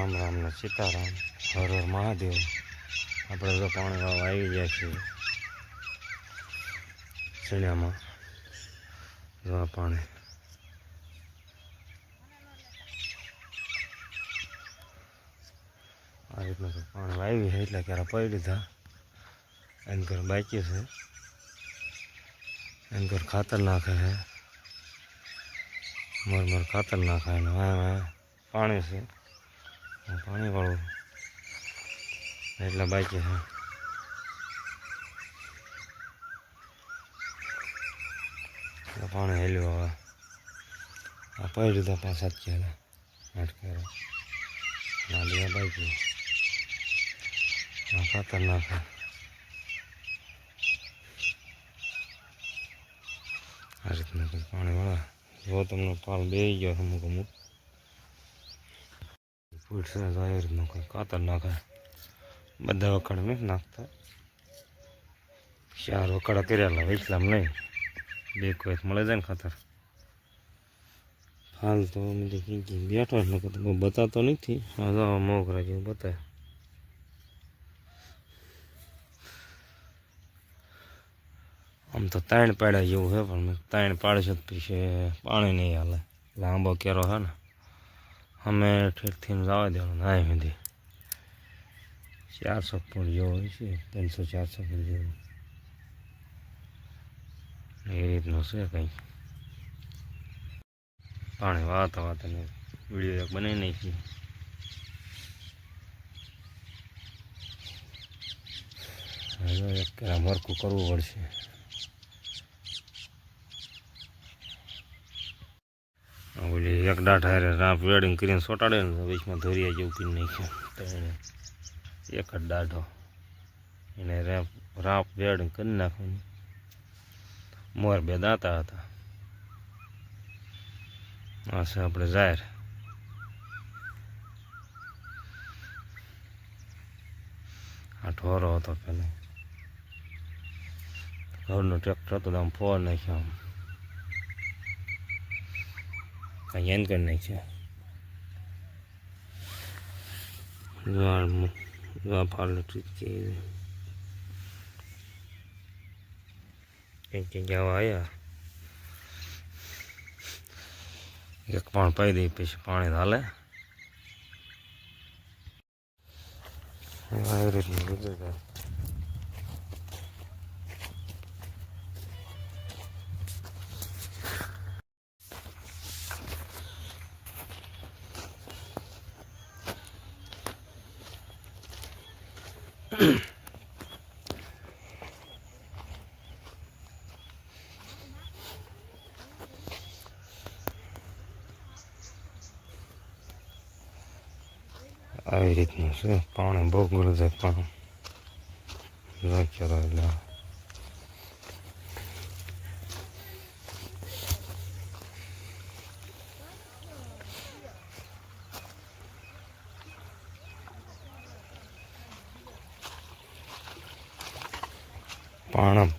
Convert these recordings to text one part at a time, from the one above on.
राम राम ने सीताराम हर हर महादेव। આપણે તો પાણી વાળવા આવી ગયા છીએ ચણિયામાં જો પાણી આ રીતના પાણી વાવી છે એટલે ક્યારે પડી લીધા એમ કર બાકી છે એમ કર ખાતર નાખે છે મર ખાતર નાખે ને પાણી છે પાણી વાળું એટલે બાકી છે પાણી હેલ્યું હવે આ પડી લીધા 5-7 કિલો 8 કિલો નાલિયા બાકી ખાતર નાખે આ રીતના પાણી વાળા જો તમને પાલ બેસી ગયો અમુક અમુક ફૂટશે તો એ રીતનું કંઈ ખાતર નાખે બધા વખડ નથી નાખતા 4 વખડા કરેલા વેચલામ નહીં 2 કોઈ મળે જાય ને ખાતર હાલ તો મેં કીધું બેઠો એટલે બહુ બતાતો નથી હા મોગરા જેવું બતાવે આમ તો 3 પાડ્યા જેવું છે પણ મેં 3 પાડશે તો પછી પાણી નહીં હાલે લાંબો કેરો છે ને અમે ઠેઠથી જવા દેવાનું ના સુધી 400 ફૂટ જેવો હોય છે 300-400 ફૂટ જેવું એ રીતનું છે કંઈ પાણી વાતા વાતા વિડીયો એક બનાવી નાખી એક મરકું કરવું પડશે ઓલી એક દાંઠ હારે રાપ વેડિંગ કરીને સોટાડે ને વીચમાં ધોરિયા જેવું પીને નાખ્યું તો એને એક જ દાઢો એને રાપ વેડિંગ કરી નાખવાનું મોર 2 દાંતા હતા આ છે આપણે જાહેર આ ઢોરો હતો પેલા ઘરનું ટ્રેક્ટર હતું આમ ફોર નાખ્યો આમ કઈ એન કરી નાખ્યા ફાલ ટ્રીક કંઈક જગ્યાઓ આવ્યા એક પણ પાઈ દઈ પછી પાણી હાલે આવી રીતનું ગુજર આવી રીતનું છે પાણી બહુ ગળું છે પણ રાખ્યા એટલે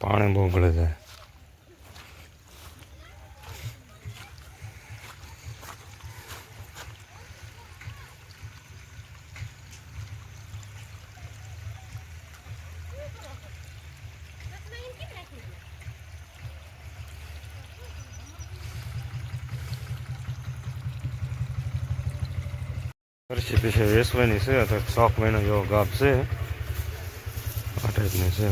પાણી બહુ ગળે છે પછી પછી વેસવાની છે તો 100 મહિનો જેવો ગાપ છે 8 ને છે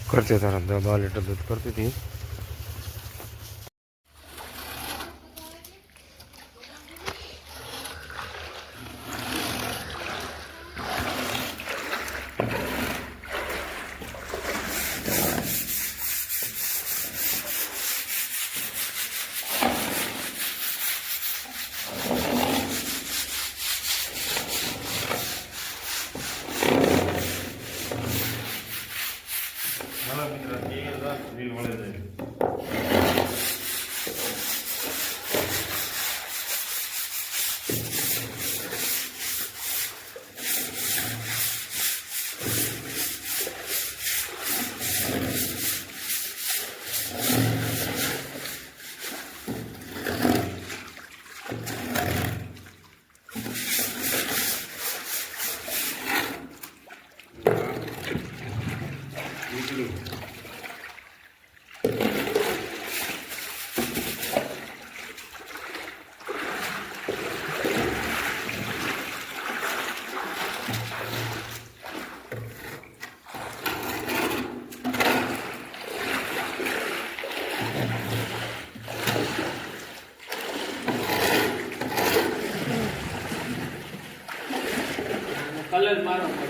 કરતી તારા 12 લીટર દૂધ કરતી હતી Mientras llegue el gas, colour મારો